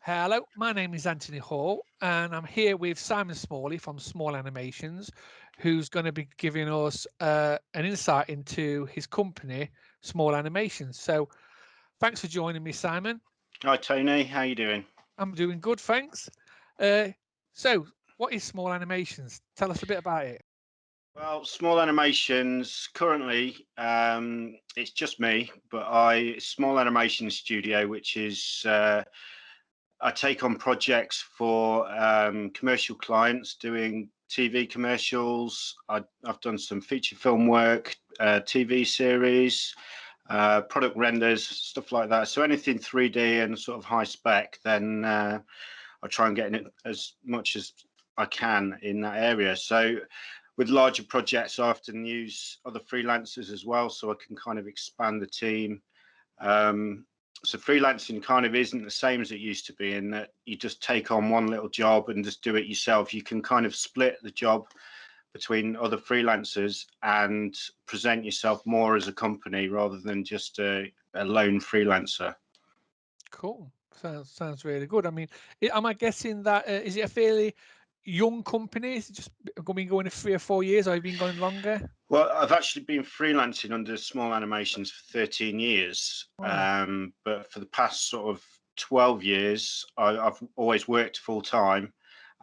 Hello, my name is Anthony Hall, and I'm here with Simon Smalley from Small Animations, who's going to be giving us an insight into his company, Small Animations. So, thanks for joining me, Simon. Hi Tony, how you doing? I'm doing good, thanks. Uh, so, what is Small Animations? Tell us a bit about it. Well, Small Animations currently it's just me, but I Small Animation Studio, which is I take on projects for commercial clients doing TV commercials. I've done some feature film work, TV series, product renders, stuff like that. So anything 3D and sort of high spec, then I try and get in it as much as I can in that area. So with larger projects, I often use other freelancers as well, so I can kind of expand the team. Um, so freelancing kind of isn't the same as it used to be in that you just take on one little job and just do it yourself. You can kind of split the job between other freelancers and present yourself more as a company rather than just a lone freelancer. Cool. Sounds really good. I mean, am I guessing that is it a fairly young company? Is it just been going 3 or 4 years, or have you been going longer? Well, I've actually been freelancing under Small Animations for 13 years, Wow. but for the past sort of 12 years, I've always worked full time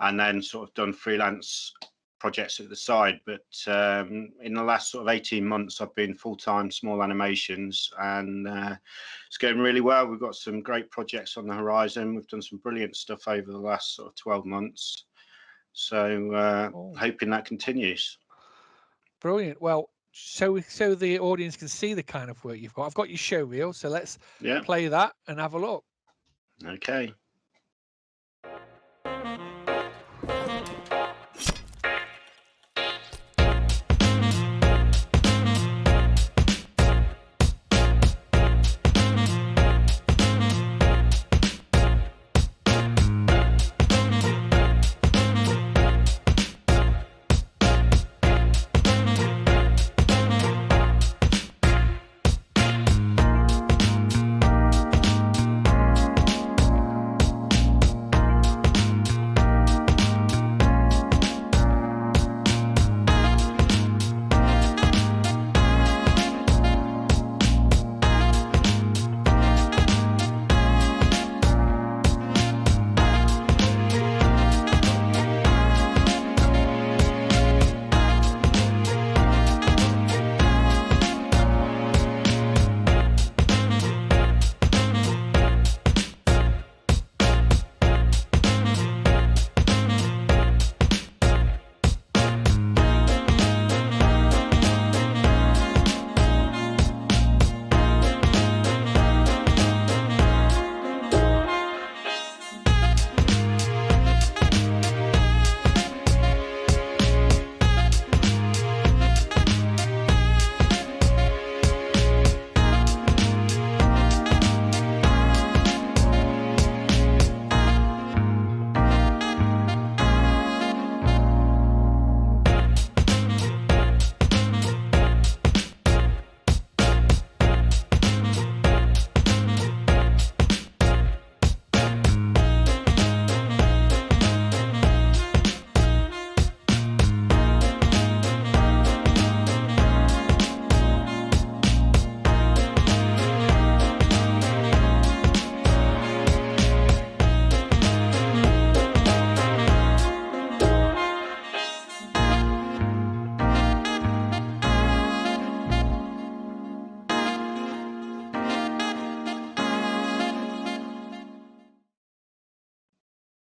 and then sort of done freelance projects at the side. But in the last sort of 18 months, I've been full time Small Animations, and it's going really well. We've got some great projects on the horizon. We've done some brilliant stuff over the last sort of 12 months. So Oh, hoping that continues. brilliant. Well, so the audience can see the kind of work you've got. I've got your show reel, so let's Yeah. play that and have a look. Okay.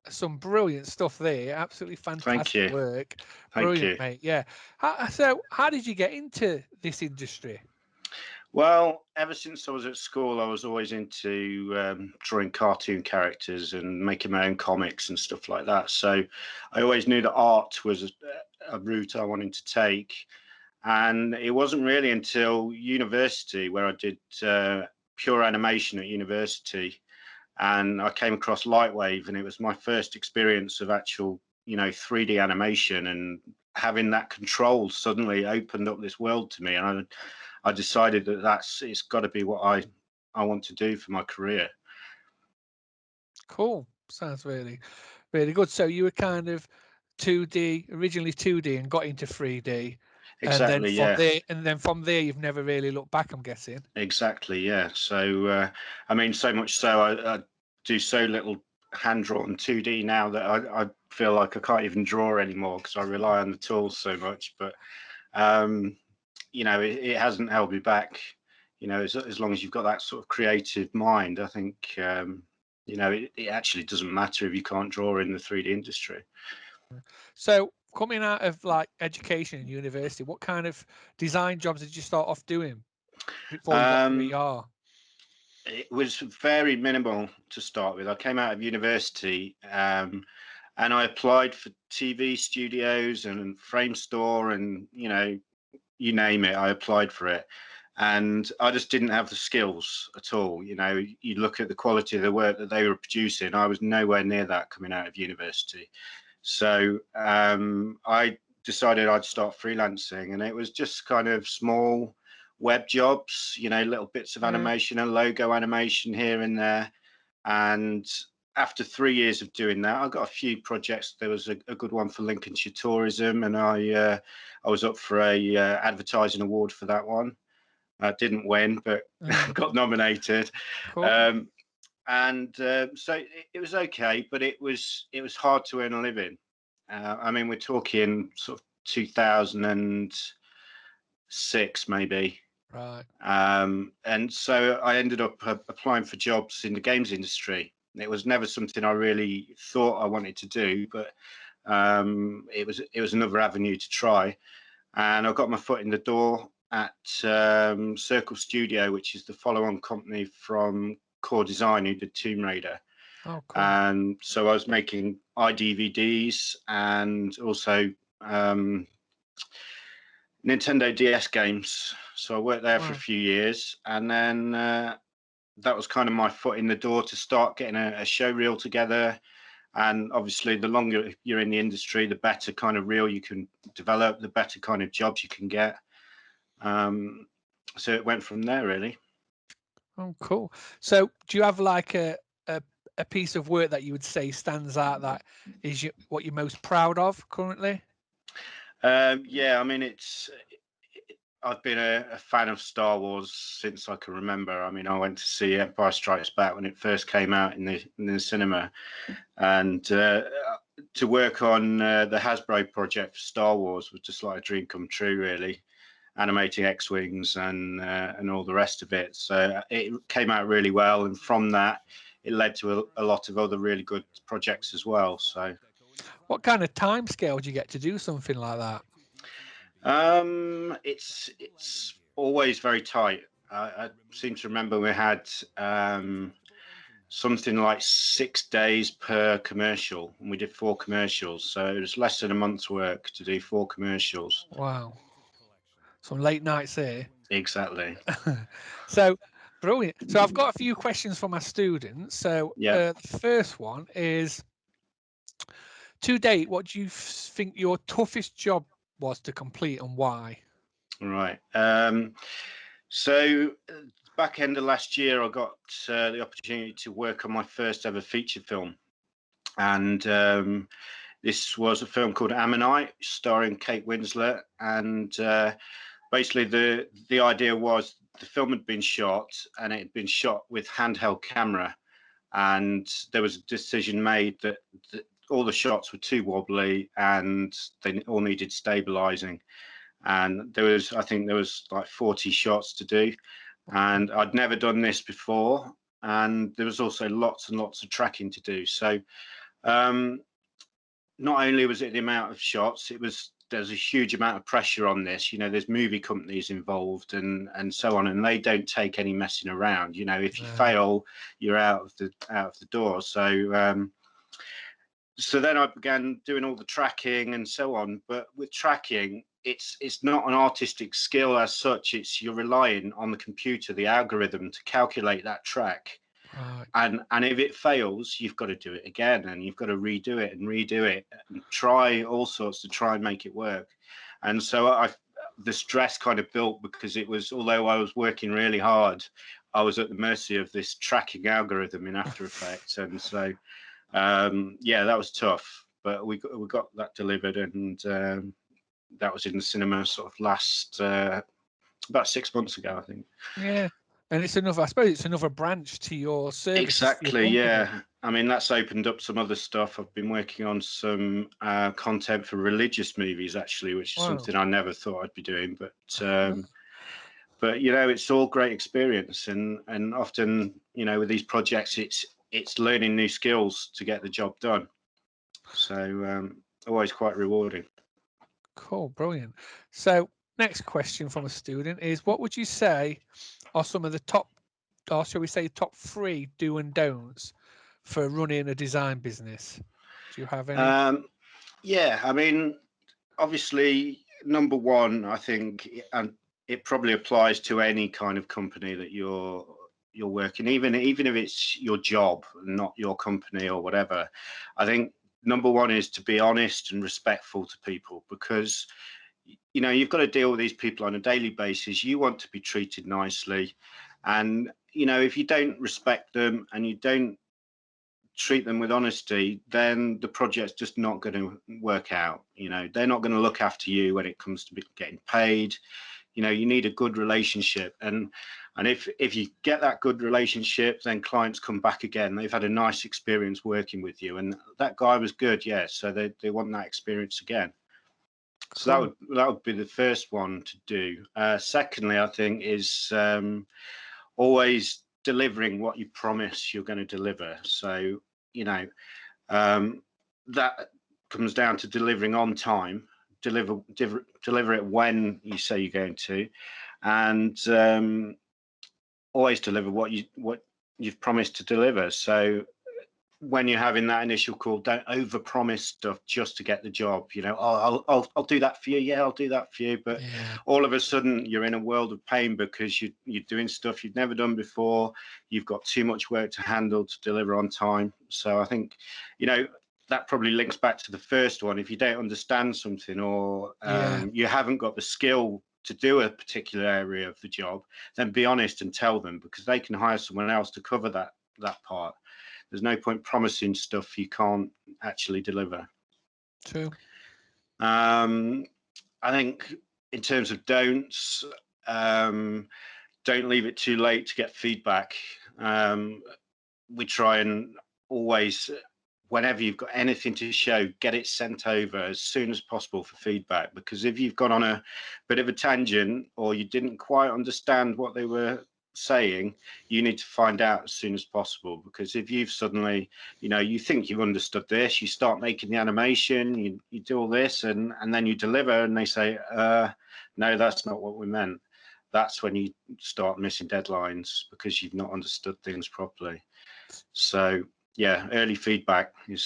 Some brilliant stuff there. Absolutely Thank fantastic you. work. Thank Brilliant, you. mate. Yeah. So how did you get into this industry? Well, ever since I was at school, I was always into drawing cartoon characters and making my own comics and stuff like that. So I always knew that art was a route I wanted to take. And it wasn't really until university where I did pure animation at university, and I came across Lightwave, and it was my first experience of actual, 3D animation, and having that control suddenly opened up this world to me, and I decided that it's got to be what I want to do for my career. Cool. Sounds really, really good. So you were kind of 2D, originally 2D, and got into 3D, and then Exactly, from yeah. there, you've never really looked back, I'm guessing. Exactly, yeah. So, I mean, so much so I do so little hand-drawn 2D now that I feel like I can't even draw anymore because I rely on the tools so much. But you know, it hasn't held me back. You know, as long as you've got that sort of creative mind, I think you know, it actually doesn't matter if you can't draw in the 3D industry. So coming out of like education and university, what kind of design jobs did you start off doing before you got to where you Um, are? it was very minimal to start with. I came out of university and I applied for TV studios and Frame Store and, you know, you name it, I applied for it. And I just didn't have the skills at all. You know, you look at the quality of the work that they were producing, I was nowhere near that coming out of university. So I decided I'd start freelancing, and it was just kind of small web jobs, you know, little bits of Yeah. animation and logo animation here and there. And after 3 years of doing that, I got a few projects. There was a good one for Lincolnshire Tourism, and I was up for a advertising award for that one. I didn't win, but got nominated. Cool. Um, and so it was okay, but it was hard to earn a living. I mean, we're talking sort of 2006 maybe. Right. And so I ended up applying for jobs in the games industry. It was never something I really thought I wanted to do, but it was another avenue to try. And I got my foot in the door at Circle Studio, which is the follow-on company from Core Design, who did Tomb Raider. Oh, cool. And so I was making iDVDs and also Nintendo DS games. So I worked there for a Wow. few years, and then that was kind of my foot in the door to start getting a show reel together. And obviously, the longer you're in the industry, the better kind of reel you can develop, the better kind of jobs you can get. So it went from there, really. Oh, cool. So do you have like a piece of work that you would say stands out that is what you're most proud of currently? Yeah, I mean, I've been a fan of Star Wars since I can remember. I mean, I went to see Empire Strikes Back when it first came out in the cinema, and to work on the Hasbro project for Star Wars was just like a dream come true, really. Animating X-wings and all the rest of it. So it came out really well, and from that, it led to a lot of other really good projects as well. So What kind of time scale do you get to do something like that? it's always very tight. I seem to remember we had something like 6 days per commercial, and we did 4 commercials. So it was less than a month's work to do 4 commercials. Wow. Some late nights here. Exactly. So brilliant. So I've got a few questions for my students. So Yeah. the first one is, to date, what do you think your toughest job was to complete and why? Right. So back end of last year, I got the opportunity to work on my first ever feature film, and this was a film called Ammonite, starring Kate Winslet. And basically, the idea was the film had been shot, and it had been shot with handheld camera, and there was a decision made that all the shots were too wobbly and they all needed stabilizing. And I think there was like 40 shots to do, and I'd never done this before, and there was also lots and lots of tracking to do. So um, not only was it the amount of shots, there's a huge amount of pressure on this. You know, there's movie companies involved and so on, and they don't take any messing around. You know, if you fail, you're out of the door. So then I began doing all the tracking and so on. But with tracking, it's not an artistic skill as such. You're relying on the computer, the algorithm, to calculate that track. Right. And if it fails, you've got to do it again, and you've got to redo it and try all sorts to try and make it work. And so the stress kind of built, because it was, although I was working really hard, I was at the mercy of this tracking algorithm in After Effects. And so Yeah, that was tough, but we got that delivered, and that was in the cinema sort of last about 6 months ago, I think. Yeah, and it's another. I suppose it's another branch to your services. Exactly. Yeah. I mean, that's opened up some other stuff. I've been working on some content for religious movies, actually, which is something I never thought I'd be doing. But you know, it's all great experience, and often, you know, with these projects, it's learning new skills to get the job done. So always quite rewarding. Cool, brilliant. So next question from a student is, what would you say are some of the top, or shall we say top 3 do and don'ts for running a design business? Do you have any? Yeah, I mean, obviously, number one, I think, and it probably applies to any kind of company that you're working, even if it's your job, not your company or whatever. I think number one is to be honest and respectful to people, because you know, you've got to deal with these people on a daily basis. You want to be treated nicely, and you know, if you don't respect them and you don't treat them with honesty, then the project's just not going to work out. You know, they're not going to look after you when it comes to getting paid. You know, you need a good relationship, and if you get that good relationship, then clients come back again. They've had a nice experience working with you, and that guy was good, yeah, so they want that experience again. So Cool. that would be the first one to do. Secondly, I think is always delivering what you promise you're going to deliver. So, you know, that comes down to delivering on time, deliver it when you say you're going to, and always deliver what you've promised to deliver. So when you're having that initial call, don't overpromise stuff just to get the job. You know, oh, I'll do that for you. Yeah, I'll do that for you. But all of a sudden, you're in a world of pain because you're doing stuff you've never done before. You've got too much work to handle to deliver on time. So I think, you know, that probably links back to the first one. If you don't understand something, or you haven't got the skill to do a particular area of the job, then be honest and tell them, because they can hire someone else to cover that part. There's no point promising stuff you can't actually deliver. True. I think in terms of don'ts, don't leave it too late to get feedback. We try and always, whenever you've got anything to show, get it sent over as soon as possible for feedback, because if you've gone on a bit of a tangent or you didn't quite understand what they were saying, you need to find out as soon as possible, because if you've suddenly, you know, you think you've understood this, you start making the animation, you do all this, and then you deliver and they say, no, that's not what we meant. That's when you start missing deadlines, because you've not understood things properly. So yeah, early feedback is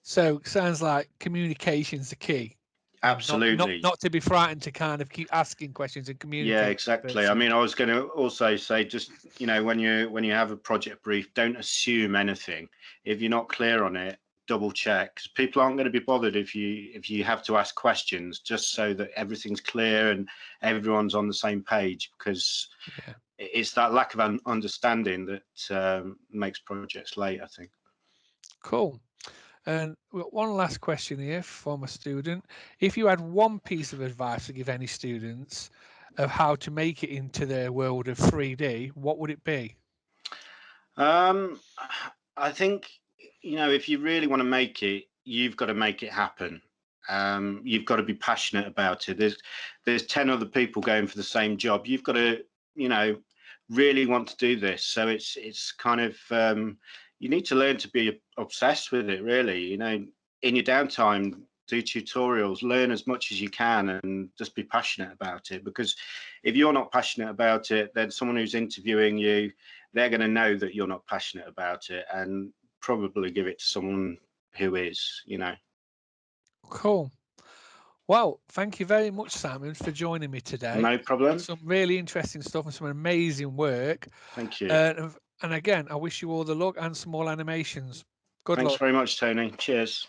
so sounds like communication's the key. Absolutely. Not to be frightened to kind of keep asking questions and communicate. Yeah, exactly. I mean, I was going to also say, just, you know, when you have a project brief, don't assume anything. If you're not clear on it, double check, because people aren't going to be bothered if you have to ask questions, just so that everything's clear and everyone's on the same page, because it's that lack of understanding that makes projects late, I think. Cool. And we've got one last question here from a student. If you had one piece of advice to give any students of how to make it into the world of 3D, what would it be? I think, you know, if you really want to make it, you've got to make it happen. You've got to be passionate about it. There's 10 other people going for the same job. You've got to, you know, really want to do this. So it's kind of you need to learn to be obsessed with it, really. You know, in your downtime, do tutorials, learn as much as you can, and just be passionate about it. Because if you're not passionate about it, then someone who's interviewing you, they're going to know that you're not passionate about it, and probably give it to someone who is, you know. Cool. Well, thank you very much, Simon, for joining me today. No problem. Some really interesting stuff and some amazing work. Thank you. And again, I wish you all the luck and Small Animations. Good luck. Thanks very much, Tony. Cheers.